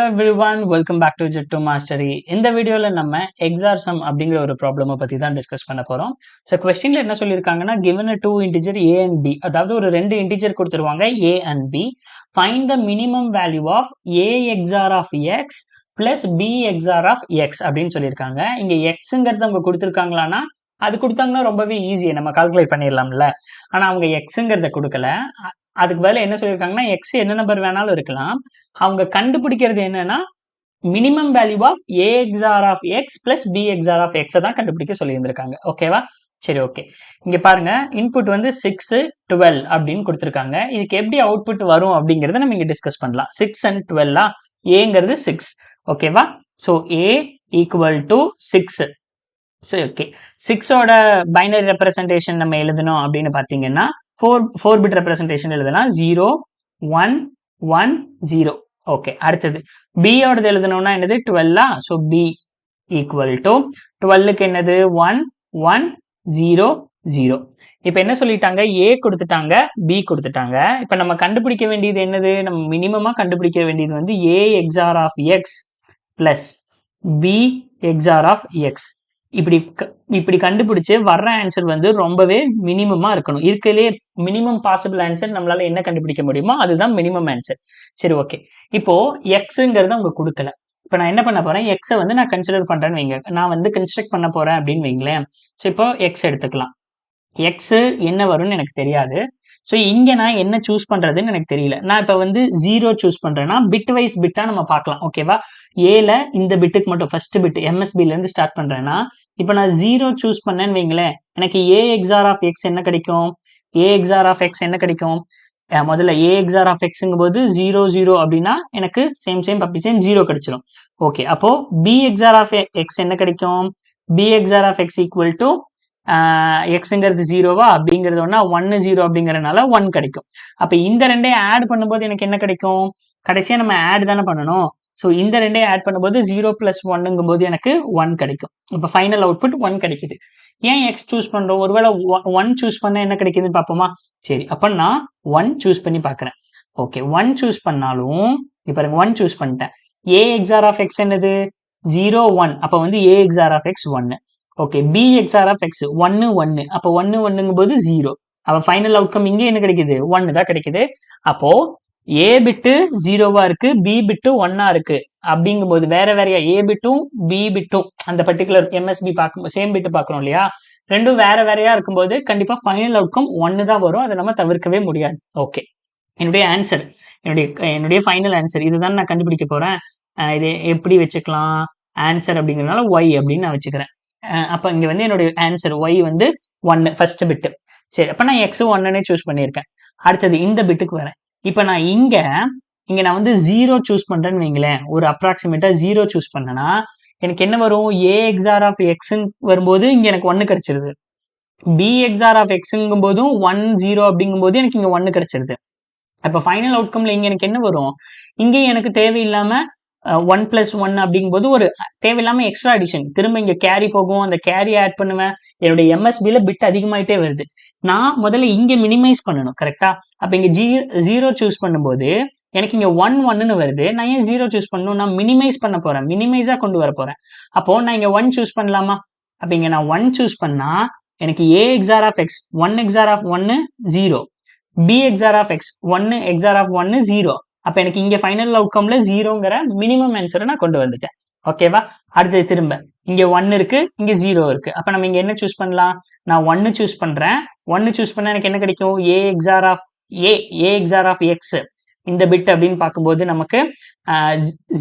everyone, welcome back to Jet2 Mastery. இந்த வீடியோல நம்ம XOR sum அப்படிங்கிற ஒரு ப்ராப்ளமை பத்தி தான் டிஸ்கஸ் பண்ண போறோம். ஸோ கொஸ்டின்ல என்ன சொல்லியிருக்காங்கன்னா given a two integer a and b, அதாவது ஒரு ரெண்டு இன்டிஜர் கொடுத்துருவாங்க a and b, find the minimum value of a XOR of x plus b XOR of x அப்படின்னு சொல்லியிருக்காங்க. இங்க xங்கிறது அவங்க கொடுத்துருக்காங்களான்னா அது கொடுத்தாங்கன்னா ரொம்பவே ஈஸி, நம்ம கால்குலேட் பண்ணிடலாம்ல. ஆனா அவங்க xங்கிறத கொடுக்கல. அதுக்கு பதிலா என்ன சொல்லியிருக்காங்கன்னா எக்ஸ் என்ன நம்பர் வேணாலும் இருக்கலாம். அவங்க கண்டுபிடிக்கிறது என்னன்னா minimum value of A XOR of X plus B XOR of எக்ஸை தான் கண்டுபிடிக்க சொல்லியிருந்திருக்காங்க. ஓகேவா? சரி, ஓகே. இங்க பாருங்க, இன்புட் வந்து 6 12 அப்படின்னு கொடுத்துருக்காங்க. இதுக்கு எப்படி அவுட்புட் வரும் அப்படிங்கறத நம்ம இங்க டிஸ்கஸ் பண்ணலாம். 6 and 12 ஏங்கிறது 6. ஓகேவா? So A equal to 6. சரி, ஓகே. 6ஓட பைனரி ரெப்ரசன்டேஷன் நம்ம எழுதணும் அப்படின்னு பாத்தீங்கன்னா 4 பிட் ரெப்ரசன்டேஷன் எழுதலாம். 0 1 1 0. ஓகே. அடுத்தது b ஓடது எழுதணும்னா என்னது 12. ஸோ b ஈக்குவல் டு 12க்கு என்னது 1 1 0 0. இப்போ என்ன சொல்லிட்டாங்க, a கொடுத்துட்டாங்க, b கொடுத்துட்டாங்க. இப்போ நம்ம கண்டுபிடிக்க வேண்டியது என்னது, நம்ம மினிமமா கண்டுபிடிக்க வேண்டியது வந்து a XOR of x plus b XOR of x. இப்படி கண்டுபிடிச்சு வர்ற ஆன்சர் வந்து ரொம்பவே மினிமமா இருக்கணும். இருக்கலே மினிமம் பாசிபிள் ஆன்சர் நம்மளால என்ன கண்டுபிடிக்க முடியுமோ அதுதான் மினிமம் ஆன்சர். சரி, ஓகே. இப்போ எக்ஸ்ங்கிறத அவங்க கொடுக்கல. இப்போ நான் என்ன பண்ண போறேன், எக்ஸை வந்து நான் கன்சிடர் பண்றேன்னு வைங்க, நான் வந்து கன்ஸ்ட்ரக்ட் பண்ண போறேன் அப்படின்னு வைங்களேன். ஸோ இப்போ எக்ஸ் எடுத்துக்கலாம். எக்ஸ் என்ன வரும்னு எனக்கு தெரியாது. ஸோ இங்க நான் என்ன சூஸ் பண்றதுன்னு எனக்கு தெரியல. நான் இப்போ வந்து 0 சூஸ் பண்றேன்னா பிட் வைஸ் பிட்டா நம்ம பார்க்கலாம். ஓகேவா? ஏல இந்த பிட்டுக்கு மட்டும் ஃபர்ஸ்ட் பிட் எம்எஸ்பில இருந்து ஸ்டார்ட் பண்றேன்னா இப்போ நான் 0 சூஸ் பண்ணேன்னு வைங்களேன், எனக்கு ஏ XOR ஆஃப் எக்ஸ் என்ன கிடைக்கும், ஏ XOR ஆஃப் எக்ஸ் என்ன கிடைக்கும், முதல்ல ஏ XOR ஆஃப் எக்ஸுங்கும் போது 0 0 அப்படின்னா எனக்கு சேம் பப்பி சேம் 0 கிடைச்சிடும். ஓகே. அப்போ பி XOR ஆஃப் எக்ஸ் என்ன கிடைக்கும், B XOR of x equal to எக்ஸுங்கிறது 0வா, அப்படிங்கிறது ஒன்னா 1 0 அப்படிங்கறதுனால 1 கிடைக்கும். அப்ப இந்த ரெண்டையும் ஆட் பண்ணும்போது எனக்கு என்ன கிடைக்கும், கடைசியா நம்ம ஆட் தானே பண்ணணும். ஸோ இந்த ரெண்டையும் ஆட் பண்ணும்போது 0 + 1ங்கும் போது எனக்கு 1 கிடைக்கும். இப்போ ஃபைனல் அவுட்புட் 1 கிடைக்குது. ஏன் எக்ஸ் சூஸ் பண்றோம், ஒருவேளை 1 சூஸ் பண்ண என்ன கிடைக்குதுன்னு பார்ப்போமா? சரி, அப்ப நான் 1 சூஸ் பண்ணி பார்க்கறேன். ஓகே. 1 சூஸ் பண்ணாலும் இப்போ 1 சூஸ் பண்ணிட்டேன். ஏ XOR ஆஃப் எக்ஸ் என்னது 0 1. அப்ப வந்து A XOR of X 1. Okay. B XOR of X 1 1. அப்போ 1 1ங்கும் போது 0. அப்ப ஃபைனல் அவுட்கம் இங்கே என்ன கிடைக்குது, 1 தான் கிடைக்குது. அப்போ ஏ பிட்டு 0வா இருக்கு, பி பிட்டு 1ஆ இருக்கு. அப்படிங்கும் போது வேற வேறையா ஏ பிட்டும் பி பிட்டும் அந்த பர்டிகுலர் எம்எஸ்பி பார்க்கும் சேம் பிட்டு பார்க்கறோம் இல்லையா, ரெண்டும் வேற வேறையா இருக்கும்போது கண்டிப்பா ஃபைனல் அவுட்கம் 1 தான் வரும். அதை நம்ம தவிர்க்கவே முடியாது. ஓகே. என்னுடைய ஆன்சர், என்னுடைய ஃபைனல் ஆன்சர் இதுதான் நான் கண்டுபிடிக்க போறேன். இது எப்படி வச்சுக்கலாம், ஆன்சர் அப்படிங்கிறதுனால ஒய் அப்படின்னு நான் வச்சுக்கிறேன். அப்ப இங்க வந்து என்னுடைய ஆன்சர் ஒய் வந்து 1 ஃபர்ஸ்ட் பிட்டு. சரி, அப்ப நான் எக்ஸ் 1னே சூஸ் பண்ணியிருக்கேன். அடுத்தது இந்த பிட்டுக்கு வரேன். இப்ப நான் இங்க நான் வந்து 0 சூஸ் பண்றேன்னு வைங்களேன், ஒரு அப்ராக்சிமேட்டா 0 சூஸ் பண்ணனா எனக்கு என்ன வரும், ஏ XOR ஆஃப் எக்ஸ்ன்னு வரும்போது இங்க எனக்கு 1 கிடைச்சிருது. பி XOR ஆஃப் எக்ஸுங்கும் போதும் 1 0 அப்படிங்கும் போது எனக்கு இங்க 1 கிடைச்சிருது. அப்ப ஃபைனல் அவுட்கம்ல இங்க எனக்கு என்ன வரும், இங்கே எனக்கு தேவையில்லாம 1 + 1 அப்படிங்கும்போது ஒரு தேவையில்லாம எக்ஸ்ட்ரா அடிஷன், திரும்ப இங்க கேரி போகும், அந்த கேரி ஆட் பண்ணுவேன். என்னுடைய எம்எஸ்பில பிட் அதிகமாயிட்டே வருது. நான் முதல்ல இங்க மினிமைஸ் பண்ணணும். கரெக்டா? அப்ப இங்க 0 சூஸ் பண்ணும்போது எனக்கு இங்க 1 1ன்னு வருது. நான் ஏன் 0 சூஸ் பண்ணணும், நான் மினிமைஸ் பண்ண போறேன், மினிமைஸா கொண்டு வர போறேன். அப்போ நான் இங்க 1 சூஸ் பண்ணலாமா? அப்ப இங்க நான் 1 சூஸ் பண்ணா எனக்கு A XOR of X 1 XOR of 1 0, B XOR of X 1 XOR of 1 0. அப்ப எனக்கு இங்க ஃபைனல் அவுட்கம்ல 0ங்கிற மினிமம் ஆன்சரை நான் கொண்டு வந்துட்டேன். ஓகேவா? அடுத்தது திரும்ப இங்க 1 இருக்கு, இங்க 0 இருக்கு. அப்ப நம்ம இங்க என்ன சூஸ் பண்ணலாம், நான் 1 சூஸ் பண்றேன். 1 சூஸ் பண்ணா எனக்கு என்ன கிடைக்கும், ஏ XOR ஆஃப் எக்ஸ் இந்த பிட் அப்படின்னு பார்க்கும்போது நமக்கு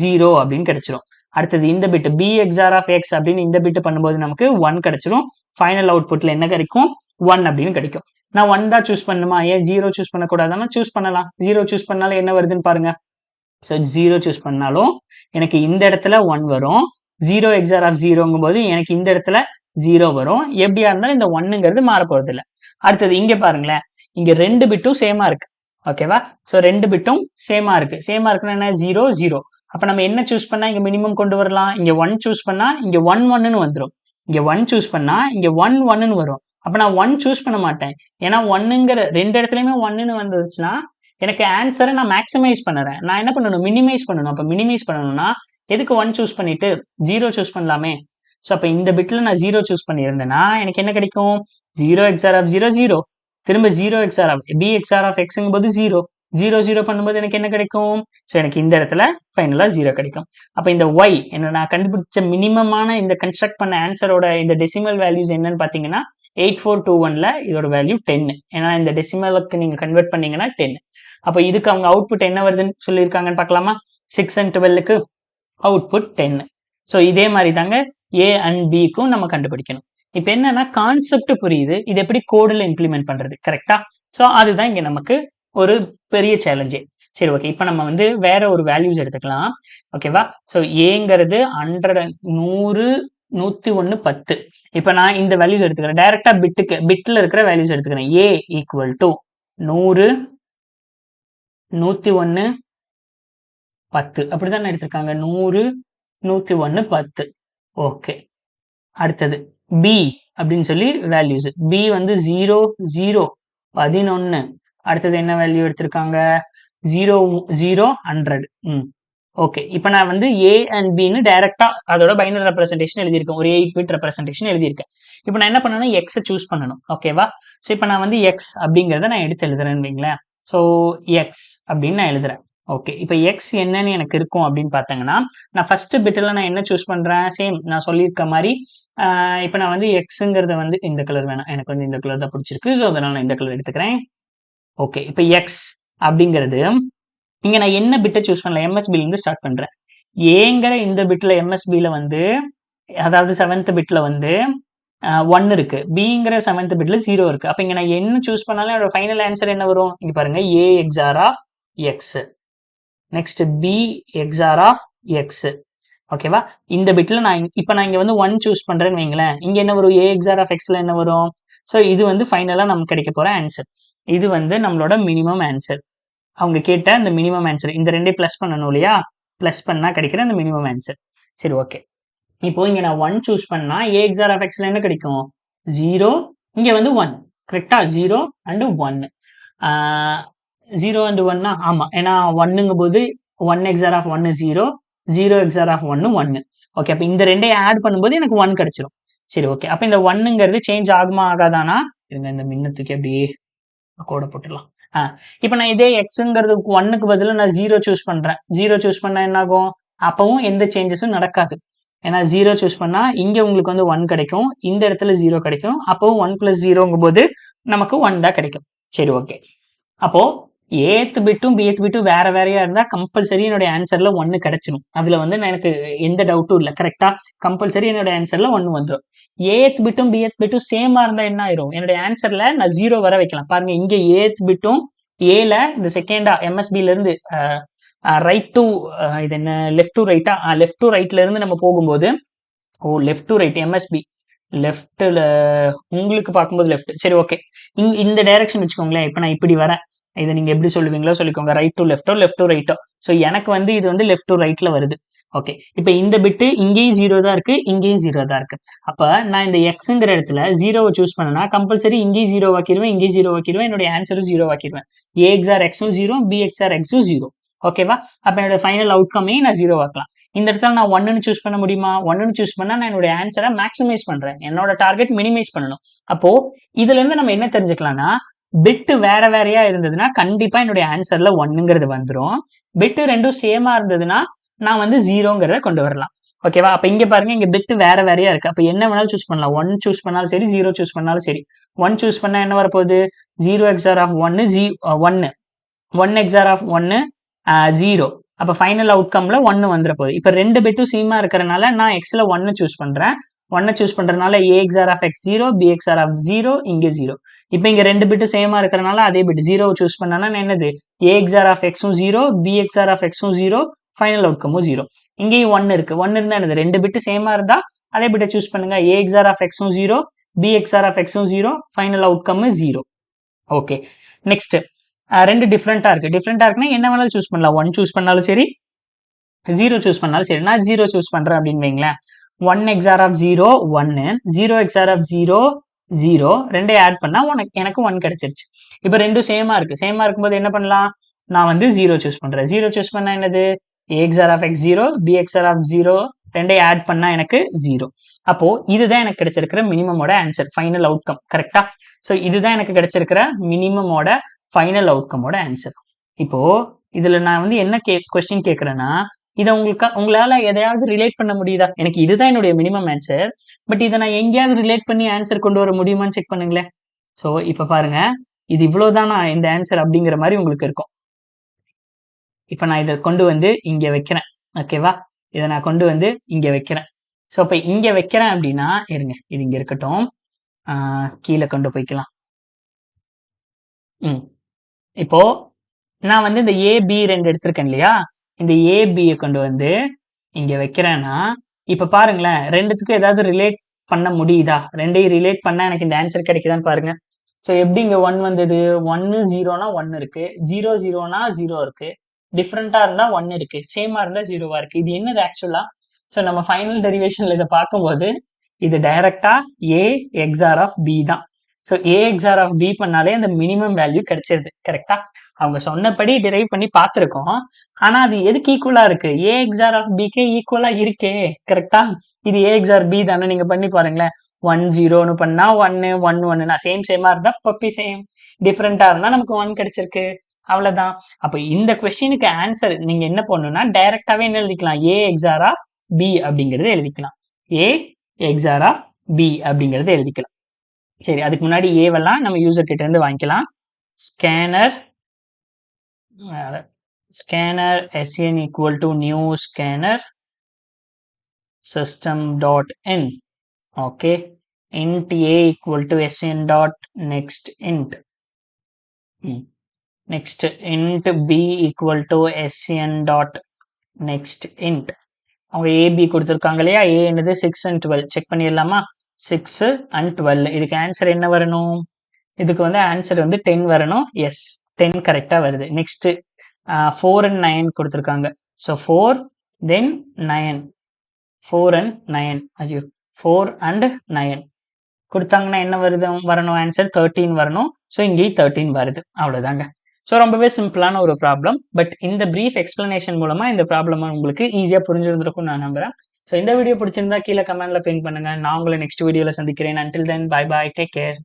0 அப்படின்னு கிடைச்சிரும். அடுத்தது இந்த bit B XOR of X அப்படின்னு இந்த பிட் பண்ணும்போது நமக்கு 1 கிடைச்சிரும். ஃபைனல் அவுட்புட்ல என்ன கிடைக்கும், 1 அப்படின்னு கிடைக்கும். நான் 1 தான் சூஸ் பண்ணுமா, ஏன் 0 சூஸ் பண்ணக்கூடாதுன்னா சூஸ் பண்ணலாம். 0 சூஸ் பண்ணாலும் என்ன வருதுன்னு பாருங்க. ஸோ 0 சூஸ் பண்ணாலும் எனக்கு இந்த இடத்துல 1 வரும். 0 XOR ஆஃப் 0ங்கும் போது எனக்கு இந்த இடத்துல 0 வரும். எப்படியா இருந்தாலும் இந்த 1ங்கிறது மாற போறது இல்லை. அடுத்தது இங்க பாருங்களேன், இங்க 2 பிட்டும் சேமா இருக்கு. ஓகேவா? ஸோ 2 பிட்டும் சேமா இருக்கு. சேமா இருக்குன்னா என்ன, 0 0. அப்ப நம்ம என்ன சூஸ் பண்ணா இங்க மினிமம் கொண்டு வரலாம், இங்க 1 சூஸ் பண்ணா இங்க 1 1ன்னு வந்துடும். இங்க 1 சூஸ் பண்ணா இங்க 1 1ன்னு வரும். அப்ப நான் 1 சூஸ் பண்ண மாட்டேன். ஏன்னா 1ங்கிற ரெண்டு இடத்துலயுமே 1ன்னு வந்துருச்சுன்னா எனக்கு ஆன்சரை நான் மேக்ஸிமைஸ் பண்ணுறேன். நான் என்ன பண்ணணும், மினிமைஸ் பண்ணணும். அப்போ மினிமைஸ் பண்ணணும்னா எதுக்கு 1 சூஸ் பண்ணிட்டு 0 சூஸ் பண்ணலாமே. ஸோ அப்போ இந்த பிட்டில் நான் 0 சூஸ் பண்ணியிருந்தேன்னா எனக்கு என்ன கிடைக்கும், 0 XOR ஆஃப் 0 0, திரும்ப 0 XOR of B XOR of Xங்கும் போது 0 0 0 பண்ணும்போது எனக்கு என்ன கிடைக்கும், ஸோ எனக்கு இந்த இடத்துல ஃபைனலாக 0 கிடைக்கும். அப்போ இந்த Y என்ன நான் கண்டுபிடிச்ச மினிமமான இந்த கன்ஸ்ட்ரக்ட் பண்ண ஆன்சரோட இந்த டெசிமல் வேல்யூஸ் என்னன்னு பார்த்தீங்கன்னா 8421ல இதோட வேல்யூ 10. ஏன்னா இந்த டெசிமலுக்கு நீங்கள் கன்வெர்ட் பண்ணீங்கன்னா 10. அப்போ இதுக்கு அவங்க அவுட்புட் என்ன வருதுன்னு சொல்லியிருக்காங்கன்னு பார்க்கலாமா. 6 and 12க்கு அவுட்புட் 10. ஸோ இதே மாதிரி தாங்க A and Bக்கும் நம்ம கண்டுபிடிக்கணும். இப்போ என்னன்னா கான்செப்ட் புரியுது, இது எப்படி கோடில் இம்ப்ளிமெண்ட் பண்றது கரெக்டா. ஸோ அதுதான் இங்க நமக்கு ஒரு பெரிய சேலஞ்சே. சரி ஓகே, இப்போ நம்ம வந்து வேற ஒரு வேல்யூஸ் எடுத்துக்கலாம். ஓகேவா. ஸோ ஏங்கிறது 100 100 101 10. இப்போ நான் இந்த வேல்யூஸ் எடுத்துக்கிறேன் டைரக்டா பிட்ல இருக்கிற வேல்யூஸ் எடுத்துக்கிறேன். A ஈக்குவல் டு 100 101 10 அப்படிதான் எடுத்திருக்காங்க. 100 101 10. ஓகே, அடுத்தது B அப்படின்னு சொல்லி வேல்யூஸ். B வந்து 0 0 11. அடுத்தது என்ன வேல்யூ எடுத்திருக்காங்க, 0 0 100. ஓகே, இப்போ நான் வந்து A and Bன்னு டைரக்டா அதோட பைனரி ரெப்ரஸன்டேஷன் எழுதியிருக்கேன், ஒரு 8 பிட் ரெப்ரஸன்டேஷன் எழுதியிருக்கேன். இப்போ நான் என்ன பண்ணணும், எக்ஸை சூஸ் பண்ணணும். ஓகேவா. ஸோ இப்போ நான் வந்து எக்ஸ் அப்படிங்கிறத நான் எடுத்து எழுதுறேன்னு வைங்களேன். ஸோ எக்ஸ் அப்படின்னு நான் எழுதுறேன். ஓகே, இப்போ எக்ஸ் என்னன்னு எனக்கு இருக்கும் அப்படின்னு பார்த்தாங்கன்னா, நான் ஃபர்ஸ்ட் பிட்டில் நான் என்ன சூஸ் பண்ணுறேன், சேம் நான் சொல்லியிருக்க மாதிரி. இப்போ நான் வந்து எக்ஸுங்கிறத வந்து இந்த கலர் வேணாம், எனக்கு வந்து இந்த கலர் தான் பிடிச்சிருக்கு. ஸோ அதனால நான் இந்த கலர் எடுத்துக்கிறேன். ஓகே, இப்போ எக்ஸ் அப்படிங்கிறது இங்க நான் என்ன பிட்டை சூஸ் பண்ணல, எம்எஸ்பில இருந்து ஸ்டார்ட் பண்றேன். ஏங்கிற இந்த பிட்ல எம்எஸ்பில வந்து, அதாவது 7th பிட்ல வந்து 1 இருக்கு, பிங்கிற 7th பிட்ல 0 இருக்கு. அப்ப இங்க நான் என்ன சூஸ் பண்ணாலும் என்னோட ஃபைனல் ஆன்சர் என்ன வரும், இங்க பாருங்க, A XOR of X, next B XOR of X. ஓகேவா. இந்த பிட்ல நான் இப்ப நான் இங்க வந்து 1 சூஸ் பண்றேன்னு வைங்களேன், இங்க என்ன வரும், A XOR ஆஃப் எக்ஸ்ல என்ன வரும். ஸோ இது வந்து ஃபைனலா நமக்கு கிடைக்க போற ஆன்சர். இது வந்து நம்மளோட மினிமம் ஆன்சர். அவங்க கேட்ட அந்த மினிமம் ஆன்சர், இந்த ரெண்டே பிளஸ் பண்ணணும் இல்லையா, பிளஸ் பண்ணா கிடைக்கிற அந்த மினிமம் ஆன்சர். சரி ஓகே, இப்போ இங்க நான் 1 சூஸ் பண்ணா A XOR ஆஃப் எக்ஸ்ல என்ன கிடைக்கும், 0, இங்க வந்து 1. கரெக்டா, 0 and 1. 0 and 1, ஆமா, ஏன்னா 1ங்கும் போது 1 XOR of 1 0, 0 XOR of 1 1. Okay, அப்ப இந்த ரெண்டே ஆட் பண்ணும்போது எனக்கு 1 கிடைச்சிடும். சரி ஓகே, அப்ப இந்த 1ங்கிறது சேஞ்ச் ஆகுமா ஆகாதானா, இருங்க இந்த மின்னத்துக்கு அப்படியே கோட போட்டுடலாம். இப்போ நான் இதே எக்ஸுங்கிறது 1க்கு பதிலாக நான் 0 சூஸ் பண்றேன். 0 சூஸ் பண்ணா என்ன ஆகும், அப்பவும் எந்த சேஞ்சஸும் நடக்காது. ஏன்னா 0 சூஸ் பண்ணா இங்க உங்களுக்கு வந்து 1 கிடைக்கும், இந்த இடத்துல 0 கிடைக்கும். அப்பவும் 1 + 0ங்கும் போது நமக்கு 1 தான் கிடைக்கும். சரி ஓகே, அப்போ ஏத் பிட்டும் பிஎத் பிட்டும் வேற வேறையா இருந்தா கம்பல்சரி என்னோட ஆன்சர்ல 1 கிடைச்சிடும். அதுல வந்து எனக்கு எந்த டவுட்டும் இல்லை. கரெக்டா, கம்பல்சரி என்னோட ஆன்சர்ல 1 வந்துடும். ஏத் பிட்டும் பிஎத் பிட்டும் சேமா இருந்தா என்ன ஆயிரும், என்னோட ஆன்சர்ல நான் 0 வர வைக்கலாம். பாருங்க, இங்க ஏத் பிட்டும் ஏல இந்த செகண்டா எம்எஸ்பில இருந்து ரைட் டு இது என்ன லெஃப்ட் டு ரைட்டா, லெஃப்ட் டு ரைட்ல இருந்து நம்ம போகும்போது, லெஃப்ட் டு ரைட் எம்எஸ்பி லெஃப்ட்ல உங்களுக்கு பார்க்கும்போது லெஃப்ட். சரி ஓகே, இந்த டைரக்ஷன் வச்சுக்கோங்களேன். இப்போ நான் இப்படி வரேன், இதை நீங்க எப்படி சொல்லுவீங்களோ சொல்லிக்கோங்க, ரைட் டு லெஃப்டோ லெஃப்ட் டு ரைட்டோ. ஸோ எனக்கு வந்து இது வந்து லெஃப்ட் டு ரைட்ல வருது. ஓகே, இப்போ இந்த பிட்டு இங்கேயும் 0 தான் இருக்கு, இங்கேயும் 0 தான் இருக்கு. அப்ப நான் இந்த எக்ஸுங்கிற இடத்துல 0வை சூஸ் பண்ணனா கம்பல்சரி இங்கேயும் 0 ஆக்கிடுவேன், இங்கேயும் 0 ஆக்கிடுவேன், என்னுடைய ஆன்சரும் 0 ஆக்கிடுவேன். A XOR எக்ஸும் 0, B XOR எக்ஸும் 0. ஓகேவா, அப்ப என்னோட ஃபைனல் அவுட்கமே நான் 0 ஆக்கலாம். இந்த இடத்துல நான் 1ன்னு சூஸ் பண்ண முடியுமா, 1ன்னு சூஸ் பண்ணா நான் என்னோட ஆன்சரை மேக்ஸிமைஸ் பண்றேன், என்னோட டார்கெட் மினிமைஸ் பண்ணணும். அப்போ இதுல இருந்து நம்ம என்ன தெரிஞ்சுக்கலாம்னா, பிட் வேற வேறையா இருந்ததுன்னா கண்டிப்பா என்னுடைய ஆன்சர்ல 1ங்கிறது வந்துடும். பிட் ரெண்டும் சேமா இருந்ததுன்னா நான் வந்து 0ங்கிறத கொண்டு வரலாம். ஓகேவா, அப்ப இங்க பாருங்க, இங்க பிட் வேற வேறையா இருக்கு. அப்ப என்ன வேணாலும் சூஸ் பண்ணலாம், 1 சூஸ் பண்ணாலும் சரி, 0 சூஸ் பண்ணாலும் சரி. 1 சூஸ் பண்ணா என்ன வரப்போகுது, 0 XOR ஆஃப் 1 1, 1 XOR ஆஃப் 1 0. அப்ப ஃபைனல் அவுட்கம்ல 1 வந்துட போகுது. இப்ப ரெண்டு பிட்டும் சேமா இருக்கிறனால நான் எக்ஸ்ல 1 சூஸ் பண்றேன். 1 சூஸ் பண்றதுனால A XOR of X 0, B XOR of 0, இங்க 0. இப்போ இங்க ரெண்டு பிட்டு சேமா இருக்கிறனால அதே பிட் 0 சூஸ் பண்ணனா என்னது, A XOR ஆஃப் எக்ஸும் 0, B XOR ஆஃப் எக்ஸும் 0, ஃபைனல் அவுட்கமும் 0. இங்கேயும் 1 இருக்கு, 1 இருந்தா என்னது, ரெண்டு பிட்டு சேமா இருந்தா அதே பிட்டை சூஸ் பண்ணுங்க. A XOR ஆஃப் எக்ஸும் 0, B XOR ஆஃப் எக்ஸும் 0, ஃபைனல் அவுட்கம் 0. ஓகே, நெக்ஸ்ட் ரெண்டு டிஃப்ரெண்டா இருக்குன்னா என்ன வேணாலும் சூஸ் பண்ணலாம். 1 சூஸ் பண்ணாலும் சரி, 0 சூஸ் பண்ணாலும் சரி. நான் 0 சூஸ் பண்றேன் அப்படின்னு வைங்களேன். 1 XOR ஆஃப் 0 1, 0 XOR ஆஃப் 0 0, ரெண்டே ஆட் பண்ணா எனக்கு 1 கிடைச்சிருச்சு. இப்போ ரெண்டும் சேமா இருக்கும்போது என்ன பண்ணலாம், நான் வந்து 0 சூஸ் பண்றேன். 0 சூஸ் பண்ணா என்னது? A XOR of X 0, B XOR of 0 ரெண்டையும் ஆட் பண்ணா எனக்கு 0. அப்போ இதுதான் எனக்கு கிடைச்சிருக்கிற மினிமமோட ஆன்சர், ஃபைனல் அவுட்கம். கரெக்டா? ஸோ இதுதான் எனக்கு கிடைச்சிருக்கிற மினிமமோட ஃபைனல் அவுட்கமோட ஆன்சர். இப்போ இதுல நான் வந்து என்ன கொஸ்டின் கேட்கறேன்னா, இதை உங்களால எதையாவது ரிலேட் பண்ண முடியுதா? எனக்கு இதுதான் என்னுடைய மினிமம் ஆன்சர், பட் இதை நான் எங்கேயாவது ரிலேட் பண்ணி ஆன்சர் கொண்டு வர முடியுமான்னு செக் பண்ணுங்களேன். ஸோ இப்போ பாருங்க, இது இவ்வளவுதான் நான் இந்த ஆன்சர் அப்படிங்கிற மாதிரி உங்களுக்கு இருக்கும். இப்போ நான் இதை கொண்டு வந்து இங்க வைக்கிறேன். ஓகேவா? இதை நான் கொண்டு வந்து இங்க வைக்கிறேன். ஸோ இப்போ இங்க வைக்கிறேன் அப்படின்னா, இருங்க, இது இங்க இருக்கட்டும். கீழே கொண்டு போய்க்கலாம். இப்போ நான் வந்து இந்த ஏபி 2 எடுத்திருக்கேன் இல்லையா? இந்த ஏபியை கொண்டு வந்து இங்க வைக்கிறேன்னா, இப்ப பாருங்களேன், ரெண்டுத்துக்கும் ஏதாவது ரிலேட் பண்ண முடியுதா? ரெண்டையும் ரிலேட் பண்ணா எனக்கு இந்த ஆன்சர் கிடைக்குதான்னு பாருங்க. ஸோ எப்படி இங்க 1 வந்தது? 1 0னா 1 இருக்கு, 0 0னா 0 இருக்கு, டிஃப்ரெண்டா இருந்தா 1 இருக்கு, சேமா இருந்தா 0வா இருக்கு. இது என்னது ஆக்சுவலா? ஸோ நம்ம ஃபைனல் டெரிவேஷன்ல இதை பார்க்கும்போது இது டைரக்டா ஏ எக்ஸார் ஆஃப் பி தான். So A XOR of B பண்ணாலே அந்த மினிமம் வேல்யூ கிடைச்சிருது. கரெக்டா? அவங்க சொன்னபடி டிரைவ் பண்ணி பார்த்துருக்கோம். ஆனா அது எதுக்கு ஈக்குவலா இருக்கு? ஏ எக்ஸார் ஆஃப் பிக்கே ஈக்குவலா இருக்கே. கரெக்டா? இது ஏ எக்ஸார் பி தானே. நீங்க பண்ணி பாருங்களேன். 1 0ன்னு பண்ணா 1 1 1 சேமா இருந்தா பப்பி சேம், டிஃப்ரெண்டா இருந்தா நமக்கு 1 கிடைச்சிருக்கு. அவ்வளவுதான். அப்ப இந்த கொஸ்டினுக்கு ஆன்சர் நீங்க என்ன பண்ணணும்னா, டைரக்டாவே என்ன எழுதிக்கலாம்? ஏ எக்ஸார் ஆஃப் பி அப்படிங்கறத எழுதிக்கலாம். ஏ எக்ஸார் ஆஃப் பி அப்படிங்கறத எழுதிக்கலாம். சரி, அதுக்கு முன்னாடி ஏவெல்லாம் நம்ம யூசர் கிட்ட இருந்து வாங்கிக்கலாம். Scanner sn equal to new scanner system.in. okay, int a equal to sn dot next int. next int b equal to sn dot next int. அவங்க ஏபி கொடுத்துருக்காங்க இல்லையா? ஏ என்னது? 6 and 12. செக் பண்ணிடலாமா? 6 and 12. இதுக்கு ஆன்சர் என்ன வரணும்? இதுக்கு வந்து ஆன்சர் வந்து 10 வரணும். எஸ், 10 கரெக்டா வருது. நெக்ஸ்ட் 4 and 9 கொடுத்துருக்காங்க. So 4 then 9, 4 and 9. ஐயோ, 4 and 9 கொடுத்தாங்கன்னா என்ன வரணும் ஆன்சர்? 13 வரணும். ஸோ இங்கேயும் 13 வருது. அவ்வளோதாங்க. ஸோ ரொம்பவே சிம்பிளான ஒரு ப்ராப்ளம். பட் இந்த ப்ரீஃப் எக்ஸ்பிளனேஷன் மூலமா இந்த ப்ராப்ளம் உங்களுக்கு ஈஸியாக புரிஞ்சிருந்திருக்கும் நான் நம்புறேன். ஸோ இந்த வீடியோ பிடிச்சிருந்தா கீழே கமெண்ட்ல பின் பண்ணுங்க. நான் உங்களை நெக்ஸ்ட் வீடியோவில் சந்திக்கிறேன். Until then bye bye, take care.